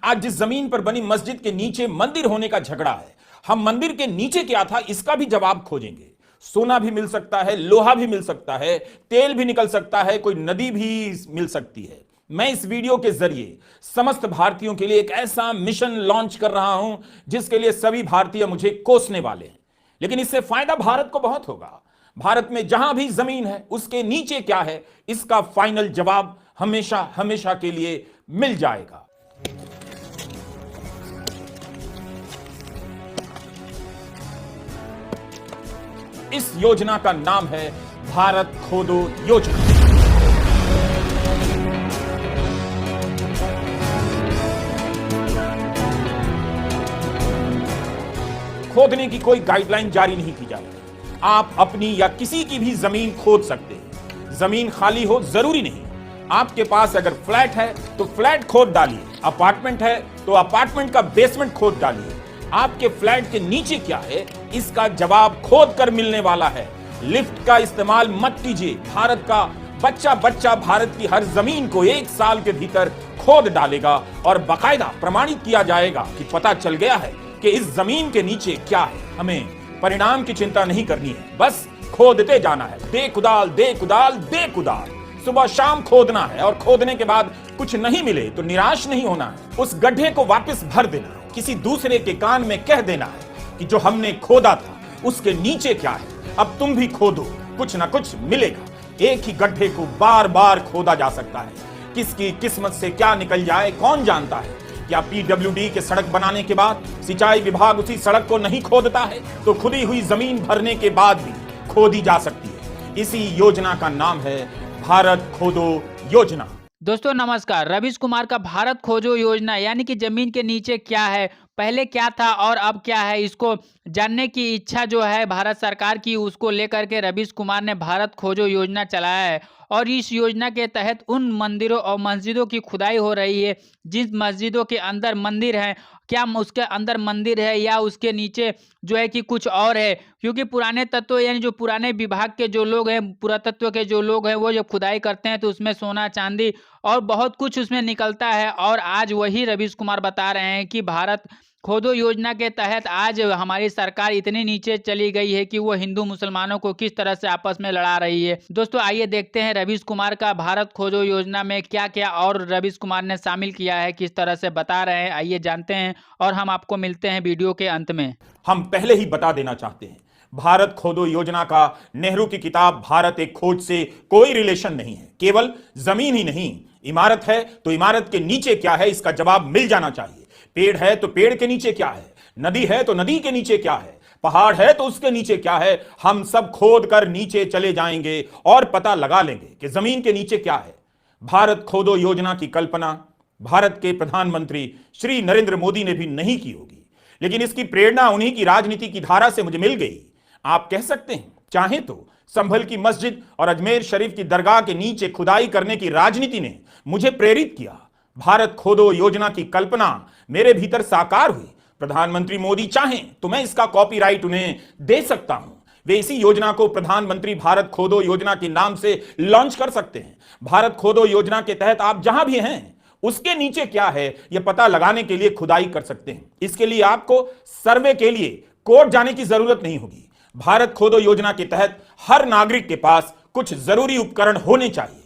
आज जिस जमीन पर बनी मस्जिद के नीचे मंदिर होने का झगड़ा है, हम मंदिर के नीचे क्या था इसका भी जवाब खोजेंगे। सोना भी मिल सकता है, लोहा भी मिल सकता है, तेल भी निकल सकता है, कोई नदी भी मिल सकती है। मैं इस वीडियो के जरिए समस्त भारतीयों के लिए एक ऐसा मिशन लॉन्च कर रहा हूं जिसके लिए सभी भारतीय मुझे कोसने वाले हैं, लेकिन इससे फायदा भारत को बहुत होगा। भारत में जहां भी जमीन है उसके नीचे क्या है, इसका फाइनल जवाब हमेशा हमेशा के लिए मिल जाएगा। इस योजना का नाम है भारत खोदो योजना। खोदने की कोई गाइडलाइन जारी नहीं की जाती। आप अपनी या किसी की भी जमीन खोद सकते हैं। जमीन खाली हो जरूरी नहीं। आपके पास अगर फ्लैट है तो फ्लैट खोद डालिए, अपार्टमेंट है तो अपार्टमेंट का बेसमेंट खोद डालिए। आपके फ्लैट के नीचे क्या है इसका जवाब खोद कर मिलने वाला है। लिफ्ट का इस्तेमाल मत कीजिए। भारत का बच्चा बच्चा भारत की हर जमीन को 1 साल के भीतर खोद डालेगा और बाकायदा प्रमाणित किया जाएगा कि पता चल गया है कि इस जमीन के नीचे क्या है। हमें परिणाम की चिंता नहीं करनी है, बस खोदते जाना है। दे कुदाल दे कुदाल दे कुदाल, सुबह शाम खोदना है और खोदने के बाद कुछ नहीं मिले तो निराश नहीं होना है। उस गड्ढे को वापस भर देना है। किसी दूसरे के कान में कह देना है कि जो हमने खोदा था उसके नीचे क्या है, अब तुम भी खोदो, कुछ ना कुछ मिलेगा। एक ही गड्ढे को बार बार खोदा जा सकता है। किसकी किस्मत से क्या निकल जाए कौन जानता है। क्या पीडब्ल्यूडी के सड़क बनाने के बाद सिंचाई विभाग उसी सड़क को नहीं खोदता है तो खुदी हुई जमीन भरने के बाद भी खोदी जा सकती है। इसी योजना का नाम है भारत खोदो योजना। दोस्तों नमस्कार। रवीश कुमार का भारत खोजो योजना यानी कि जमीन के नीचे क्या है, पहले क्या था और अब क्या है, इसको जानने की इच्छा जो है भारत सरकार की, उसको लेकर के रवीश कुमार ने भारत खोजो योजना चलाया है। और इस योजना के तहत उन मंदिरों और मस्जिदों की खुदाई हो रही है जिस मस्जिदों के अंदर मंदिर है, क्या उसके अंदर मंदिर है या उसके नीचे जो है कि कुछ और है। क्योंकि पुराने तत्व यानी जो पुराने विभाग के जो लोग हैं, पुरातत्व के जो लोग हैं, वो जब खुदाई करते हैं तो उसमें सोना चांदी और बहुत कुछ उसमें निकलता है। और आज वही रवीश कुमार बता रहे हैं कि भारत खोदो योजना के तहत आज हमारी सरकार इतनी नीचे चली गई है कि वो हिंदू मुसलमानों को किस तरह से आपस में लड़ा रही है। दोस्तों आइए देखते हैं रवीश कुमार का भारत खोजो योजना में क्या क्या और रवीश कुमार ने शामिल किया है, किस तरह से बता रहे हैं। आइए जानते हैं और हम आपको मिलते हैं वीडियो के अंत में। हम पहले ही बता देना चाहते हैं, भारत खोदो योजना का नेहरू की किताब भारत एक खोज से कोई रिलेशन नहीं है। केवल जमीन ही नहीं, इमारत है तो इमारत के नीचे क्या है इसका जवाब मिल जाना चाहिए। पेड़ है तो पेड़ के नीचे क्या है, नदी है तो नदी के नीचे क्या है, पहाड़ है तो उसके नीचे क्या है। हम सब खोद कर नीचे चले जाएंगे और पता लगा लेंगे कि जमीन के नीचे क्या है। भारत खोदो योजना की कल्पना भारत के प्रधानमंत्री श्री नरेंद्र मोदी ने भी नहीं की होगी, लेकिन इसकी प्रेरणा उन्हीं की राजनीति की धारा से मुझे मिल गई। आप कह सकते हैं चाहे तो संभल की मस्जिद और अजमेर शरीफ की दरगाह के नीचे खुदाई करने की राजनीति ने मुझे प्रेरित किया। भारत खोदो योजना की कल्पना मेरे भीतर साकार हुई। प्रधानमंत्री मोदी चाहें तो मैं इसका कॉपीराइट उन्हें दे सकता हूं। वे इसी योजना को प्रधानमंत्री भारत खोदो योजना के नाम से लॉन्च कर सकते हैं। भारत खोदो योजना के तहत आप जहां भी हैं उसके नीचे क्या है यह पता लगाने के लिए खुदाई कर सकते हैं। इसके लिए आपको सर्वे के लिए कोर्ट जाने की जरूरत नहीं होगी। भारत खोदो योजना के तहत हर नागरिक के पास कुछ जरूरी उपकरण होने चाहिए।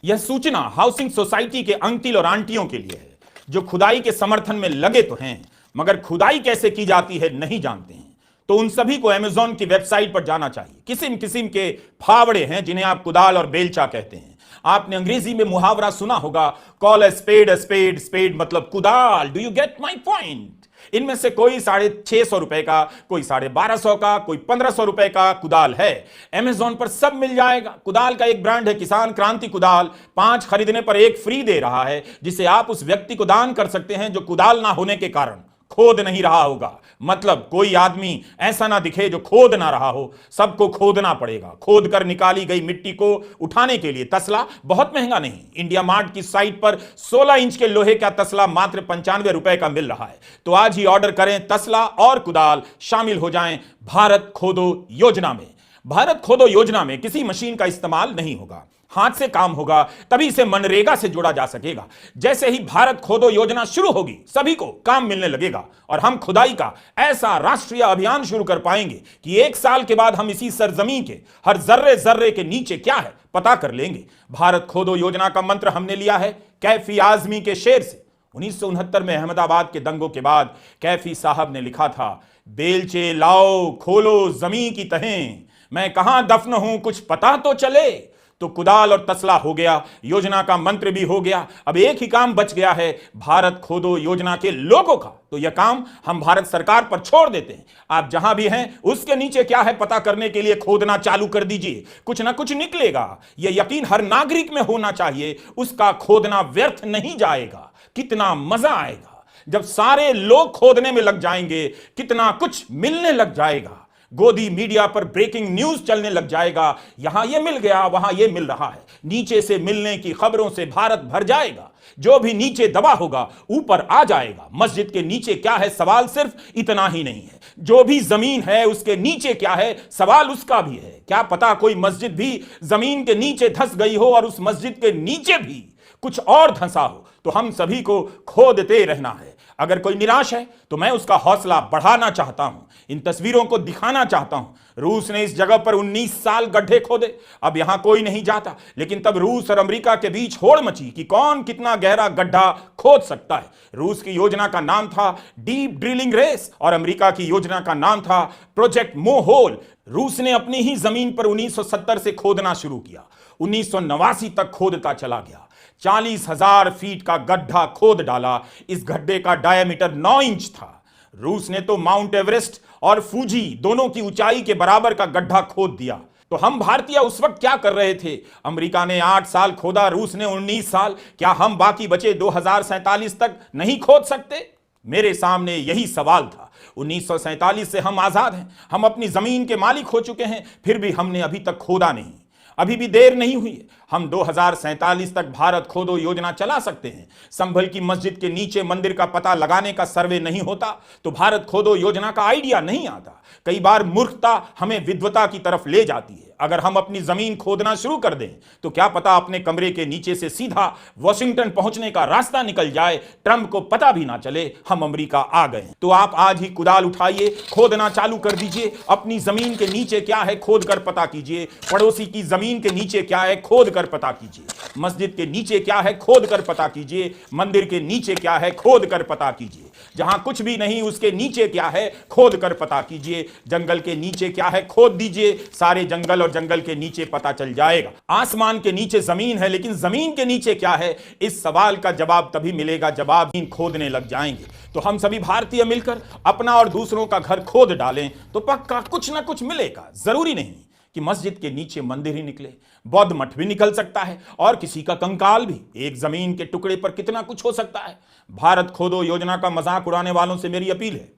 यह सूचना हाउसिंग सोसाइटी के अंकल और आंटियों के लिए है जो खुदाई के समर्थन में लगे तो हैं मगर खुदाई कैसे की जाती है नहीं जानते हैं। तो उन सभी को अमेज़न की वेबसाइट पर जाना चाहिए। किस्म किस्म के फावड़े हैं जिन्हें आप कुदाल और बेलचा कहते हैं। आपने अंग्रेजी में मुहावरा सुना होगा, कॉल अ स्पेड स्पेड मतलब कुदाल। Do you get my point? इनमें से कोई 650 रुपए का, कोई 1250 का, कोई 1500 रुपए का कुदाल है। अमेज़न पर सब मिल जाएगा। कुदाल का एक ब्रांड है किसान क्रांति कुदाल, 5 खरीदने पर 1 फ्री दे रहा है, जिसे आप उस व्यक्ति को दान कर सकते हैं जो कुदाल ना होने के कारण खोद नहीं रहा होगा। मतलब कोई आदमी ऐसा ना दिखे जो खोद ना रहा हो, सबको खोदना पड़ेगा। खोद कर निकाली गई मिट्टी को उठाने के लिए तसला बहुत महंगा नहीं। इंडिया मार्ट की साइट पर 16 इंच के लोहे का तसला मात्र 95 रुपए का मिल रहा है। तो आज ही ऑर्डर करें तसला और कुदाल, शामिल हो जाएं भारत खोदो योजना में। भारत खोदो योजना में किसी मशीन का इस्तेमाल नहीं होगा। हाथ से काम होगा, तभी इसे मनरेगा से जोड़ा जा सकेगा। जैसे ही भारत खोदो योजना शुरू होगी, सभी को काम मिलने लगेगा और हम खुदाई का ऐसा राष्ट्रीय अभियान शुरू कर पाएंगे कि 1 साल के बाद हम इसी सरजमीन के हर जर्रे जर्रे के नीचे क्या है पता कर लेंगे। भारत खोदो योजना का मंत्र हमने लिया है कैफी आजमी के शेर से। 1969 में अहमदाबाद के दंगों के बाद कैफी साहब ने लिखा था, बेलचे लाओ खोलो जमीन की तहें, मैं कहां दफन हूं कुछ पता तो चले। तो कुदाल और तसला हो गया, योजना का मंत्र भी हो गया। अब एक ही काम बच गया है भारत खोदो योजना के लोगों का। तो यह काम हम भारत सरकार पर छोड़ देते हैं। आप जहां भी हैं उसके नीचे क्या है पता करने के लिए खोदना चालू कर दीजिए, कुछ ना कुछ निकलेगा। यह यकीन हर नागरिक में होना चाहिए, उसका खोदना व्यर्थ नहीं जाएगा। कितना मजा आएगा जब सारे लोग खोदने में लग जाएंगे, कितना कुछ मिलने लग जाएगा। गोदी मीडिया पर ब्रेकिंग न्यूज चलने लग जाएगा, यहां यह मिल गया वहां यह मिल रहा है। नीचे से मिलने की खबरों से भारत भर जाएगा। जो भी नीचे दबा होगा ऊपर आ जाएगा। मस्जिद के नीचे क्या है सवाल सिर्फ इतना ही नहीं है, जो भी जमीन है उसके नीचे क्या है सवाल उसका भी है। क्या पता कोई मस्जिद भी जमीन के नीचे धंस गई हो और उस मस्जिद के नीचे भी कुछ और धंसा हो। तो हम सभी को खोदते रहना है। अगर कोई निराश है तो मैं उसका हौसला बढ़ाना चाहता हूं, इन तस्वीरों को दिखाना चाहता हूं। रूस ने इस जगह पर 19 साल गड्ढे खोदे, अब यहां कोई नहीं जाता। लेकिन तब रूस और अमेरिका के बीच होड़ मची कि कौन कितना गहरा गड्ढा खोद सकता है। रूस की योजना का नाम था डीप ड्रिलिंग रेस और अमेरिका की योजना का नाम था प्रोजेक्ट मोहोल। रूस ने अपनी ही जमीन पर 1970 से खोदना शुरू किया, 1989 तक खोदता चला गया। 40,000 फीट का गड्ढा खोद डाला। इस गड्ढे का डायमीटर 9 इंच था। रूस ने तो माउंट एवरेस्ट और फूजी दोनों की ऊंचाई के बराबर का गड्ढा खोद दिया। तो हम भारतीय उस वक्त क्या कर रहे थे? अमेरिका ने 8 साल खोदा, रूस ने 19 साल। क्या हम बाकी बचे 2047 तक नहीं खोद सकते? मेरे सामने यही सवाल था। 1947 से हम आजाद हैं, हम अपनी जमीन के मालिक हो चुके हैं, फिर भी हमने अभी तक खोदा नहीं। अभी भी देर नहीं हुई है, हम 2047 तक भारत खोदो योजना चला सकते हैं। संभल की मस्जिद के नीचे मंदिर का पता लगाने का सर्वे नहीं होता तो भारत खोदो योजना का आइडिया नहीं आता। कई बार मूर्खता हमें विद्वता की तरफ ले जाती है। अगर हम अपनी जमीन खोदना शुरू कर दें तो क्या पता अपने कमरे के नीचे से सीधा वॉशिंगटन पहुंचने का रास्ता निकल जाए, ट्रंप को पता भी ना चले हम अमेरिका आ गए। तो आप आज ही कुदाल उठाइए, खोदना चालू कर दीजिए। अपनी जमीन के नीचे क्या है खोद कर पता कीजिए। पड़ोसी की जमीन के नीचे क्या है खोद कर पता कीजिए। मस्जिद के नीचे क्या है खोद कर पता कीजिए। मंदिर के नीचे क्या है खोद कर पता कीजिए। जहां कुछ भी नहीं उसके नीचे क्या है खोद कर पता कीजिए। जंगल के नीचे क्या है खोद दीजिए, सारे जंगल और जंगल के नीचे पता चल जाएगा। आसमान के नीचे जमीन है, लेकिन जमीन के नीचे क्या है, इस सवाल का जवाब तभी मिलेगा जब आप खोदने लग जाएंगे। तो हम सभी भारतीय मिलकर अपना और दूसरों का घर खोद डालें तो पक्का कुछ ना कुछ मिलेगा। जरूरी नहीं कि मस्जिद के नीचे मंदिर ही निकले, बौद्ध मठ भी निकल सकता है और किसी का कंकाल भी। एक जमीन के टुकड़े पर कितना कुछ हो सकता है। भारत खोदो योजना का मजाक उड़ाने वालों से मेरी अपील है,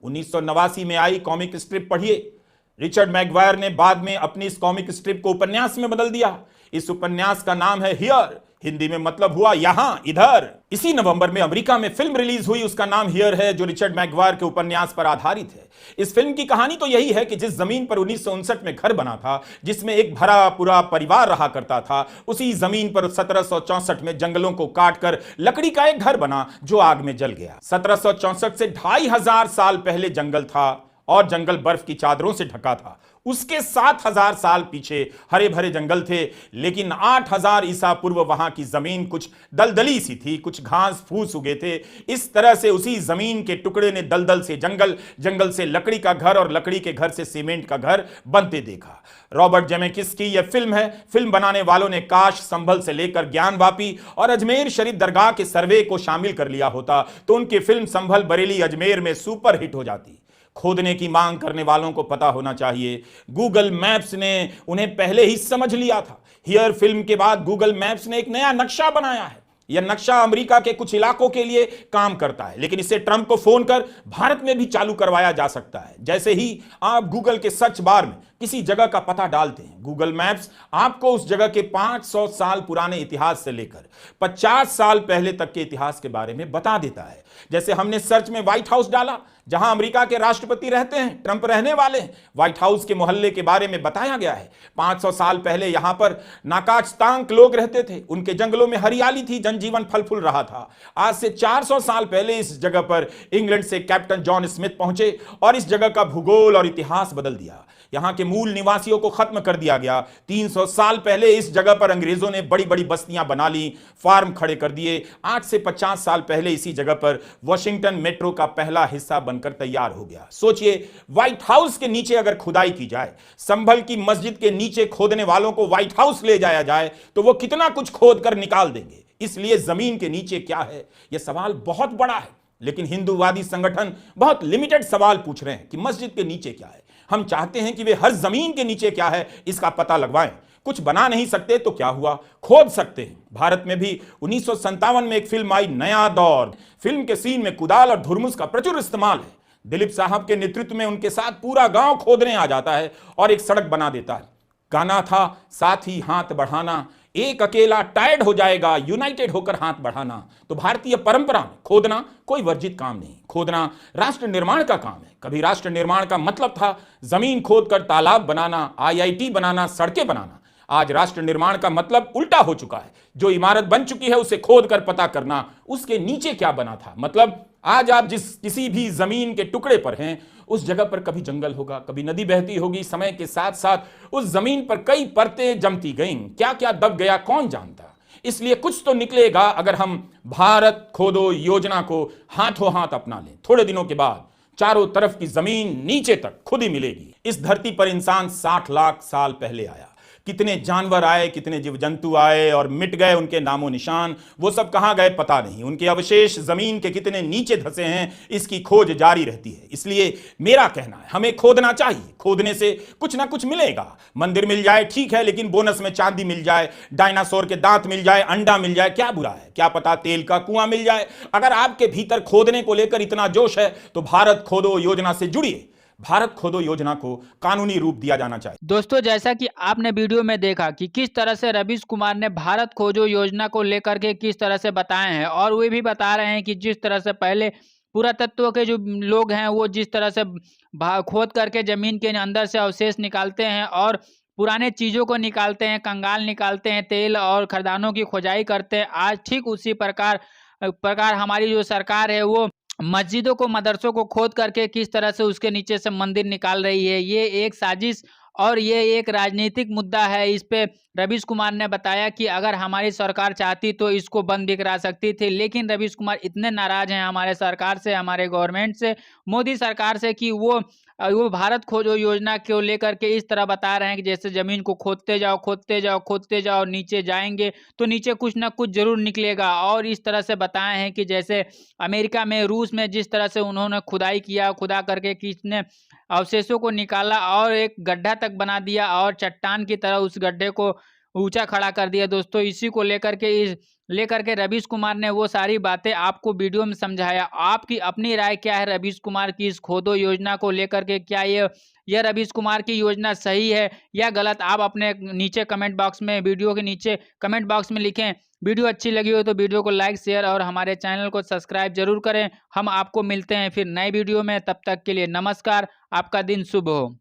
1989 में आई कॉमिक स्ट्रिप पढ़िए। रिचर्ड मैगवायर ने बाद में अपनी इस कॉमिक स्ट्रिप को उपन्यास में बदल दिया। इस उपन्यास का नाम है हियर, हिंदी में मतलब हुआ यहां, इधर। इसी नवंबर में अमेरिका में फिल्म रिलीज हुई, उसका नाम हियर है, जो रिचर्ड मैगवायर के उपन्यास पर आधारित है। इस फिल्म की कहानी तो यही है कि जिस जमीन पर 1959 में घर बना था, जिसमें एक भरा पूरा परिवार रहा करता था, उसी जमीन पर 1764 में जंगलों को काटकर लकड़ी का एक घर बना जो आग में जल गया। 1764 से 2500 साल पहले जंगल था और जंगल बर्फ की चादरों से ढका था। उसके 7000 साल पीछे हरे भरे जंगल थे, लेकिन 8000 ईसा पूर्व वहां की जमीन कुछ दलदली सी थी, कुछ घास फूस उगे थे। इस तरह से उसी जमीन के टुकड़े ने दलदल से जंगल, जंगल से लकड़ी का घर और लकड़ी के घर से सीमेंट का घर बनते देखा। रॉबर्ट जेमेकिस की यह फिल्म है। फिल्म बनाने वालों ने काश संभल से लेकर ज्ञानवापी और अजमेर शरीफ दरगाह के सर्वे को शामिल कर लिया होता तो उनकी फिल्म संभल बरेली अजमेर में सुपर हिट हो जाती। खोदने की मांग करने वालों को पता होना चाहिए, गूगल मैप्स ने उन्हें पहले ही समझ लिया था। हियर फिल्म के बाद गूगल मैप्स ने एक नया नक्शा बनाया है। यह नक्शा अमेरिका के कुछ इलाकों के लिए काम करता है, लेकिन इसे ट्रंप को फोन कर भारत में भी चालू करवाया जा सकता है। जैसे ही आप गूगल के सर्च बार में किसी जगह का पता डालते हैं, गूगल मैप्स आपको उस जगह के 500 साल पुराने इतिहास से लेकर 50 साल पहले तक के इतिहास के बारे में बता देता है। जैसे हमने सर्च में व्हाइट हाउस डाला, जहां अमेरिका के राष्ट्रपति रहते हैं, ट्रंप रहने वाले हैं, व्हाइट हाउस के मोहल्ले के बारे में बताया गया है। 500 साल पहले यहां पर नाकाचतांक लोग रहते थे, उनके जंगलों में हरियाली थी, जनजीवन फल फूल रहा था। आज से 400 साल पहले इस जगह पर इंग्लैंड से कैप्टन जॉन स्मिथ पहुंचे और इस जगह का भूगोल और इतिहास बदल दिया। यहां के मूल निवासियों को खत्म कर दिया गया। 300 साल पहले इस जगह पर अंग्रेजों ने बड़ी बड़ी बस्तियां बना ली, फार्म खड़े कर दिए। आज से 50 साल पहले इसी जगह पर वॉशिंगटन मेट्रो का पहला हिस्सा बनकर तैयार हो गया। सोचिए, व्हाइट हाउस के नीचे अगर खुदाई की जाए, संभल की मस्जिद के नीचे खोदने वालों को व्हाइट हाउस ले जाया जाए तो वो कितना कुछ खोद कर निकाल देंगे। इसलिए जमीन के नीचे क्या है, यह सवाल बहुत बड़ा है। लेकिन हिंदूवादी संगठन बहुत लिमिटेड सवाल पूछ रहे हैं कि मस्जिद के नीचे क्या है। हम चाहते हैं कि वे हर जमीन के नीचे क्या है इसका पता लगवाएं। कुछ बना नहीं सकते तो क्या हुआ, खोद सकते हैं। भारत में भी 1957 में एक फिल्म आई, नया दौर। फिल्म के सीन में कुदाल और धुरमुस का प्रचुर इस्तेमाल है। दिलीप साहब के नेतृत्व में उनके साथ पूरा गांव खोदने आ जाता है और एक सड़क बना देता है। गाना था, साथ ही हाथ बढ़ाना, एक अकेला टायर्ड हो जाएगा, यूनाइटेड होकर हाथ बढ़ाना। तो भारतीय परंपरा में खोदना कोई वर्जित काम नहीं, खोदना राष्ट्र निर्माण का काम है। कभी राष्ट्र निर्माण का मतलब था जमीन खोदकर तालाब बनाना, IIT बनाना, सड़कें बनाना। आज राष्ट्र निर्माण का मतलब उल्टा हो चुका है। जो इमारत बन चुकी है उसे खोद कर पता करना उसके नीचे क्या बना था। मतलब आज आप जिस किसी भी जमीन के टुकड़े पर हैं, उस जगह पर कभी जंगल होगा, कभी नदी बहती होगी। समय के साथ साथ उस जमीन पर कई परतें जमती गईं, क्या क्या दब गया कौन जानता। इसलिए कुछ तो निकलेगा अगर हम भारत खोदो योजना को हाथों हाथ अपना लें। थोड़े दिनों के बाद चारों तरफ की जमीन नीचे तक खुद ही मिलेगी। इस धरती पर इंसान 60 लाख साल पहले आया। कितने जानवर आए, कितने जीव जंतु आए और मिट गए, उनके नामो निशान वो सब कहां गए पता नहीं। उनके अवशेष जमीन के कितने नीचे धंसे हैं, इसकी खोज जारी रहती है। इसलिए मेरा कहना है, हमें खोदना चाहिए। खोदने से कुछ ना कुछ मिलेगा। मंदिर मिल जाए ठीक है, लेकिन बोनस में चांदी मिल जाए, डायनासोर के दांत मिल जाए, अंडा मिल जाए, क्या बुरा है। क्या पता तेल का कुआं मिल जाए। अगर आपके भीतर खोदने को लेकर इतना जोश है तो भारत खोदो योजना से जुड़िए। भारत खोदो योजना को कानूनी रूप दिया जाना चाहिए। दोस्तों, जैसा कि आपने वीडियो में देखा कि किस तरह से रवीश कुमार ने भारत खोजो योजना को लेकर के किस तरह से बताए हैं, और वे भी बता रहे हैं कि जिस तरह से पहले पुरातत्व के जो लोग हैं वो जिस तरह से खोद करके जमीन के अंदर से अवशेष निकालते हैं और पुराने चीज़ों को निकालते हैं, कंगाल निकालते हैं, तेल और खदानों की खोदाई करते हैं। आज ठीक उसी प्रकार हमारी जो सरकार है वो मस्जिदों को, मदरसों को खोद करके किस तरह से उसके नीचे से मंदिर निकाल रही है। ये एक साजिश और ये एक राजनीतिक मुद्दा है। इस पे रवीश कुमार ने बताया कि अगर हमारी सरकार चाहती तो इसको बंद भी करा सकती थी, लेकिन रवीश कुमार इतने नाराज हैं हमारे सरकार से, हमारे गवर्नमेंट से, मोदी सरकार से, कि वो भारत खोजो योजना को लेकर के इस तरह बता रहे हैं कि जैसे जमीन को खोदते जाओ, खोदते जाओ, खोदते जाओ, नीचे जाएंगे तो नीचे कुछ ना कुछ जरूर निकलेगा। और इस तरह से बताए हैं कि जैसे अमेरिका में, रूस में जिस तरह से उन्होंने खुदाई किया, खुदा करके किसने अवशेषों को निकाला और एक गड्ढा तक बना दिया और चट्टान की तरह उस गड्ढे को ऊंचा खड़ा कर दिया। दोस्तों, इसी को लेकर के रवीश कुमार ने वो सारी बातें आपको वीडियो में समझाया। आपकी अपनी राय क्या है रवीश कुमार की इस खोदो योजना को लेकर के? क्या यह रवीश कुमार की योजना सही है या गलत? आप अपने नीचे कमेंट बॉक्स में, वीडियो के नीचे कमेंट बॉक्स में लिखें। वीडियो अच्छी लगी हो तो वीडियो को लाइक, शेयर और हमारे चैनल को सब्सक्राइब जरूर करें। हम आपको मिलते हैं फिर नए वीडियो में। तब तक के लिए नमस्कार। आपका दिन शुभ हो।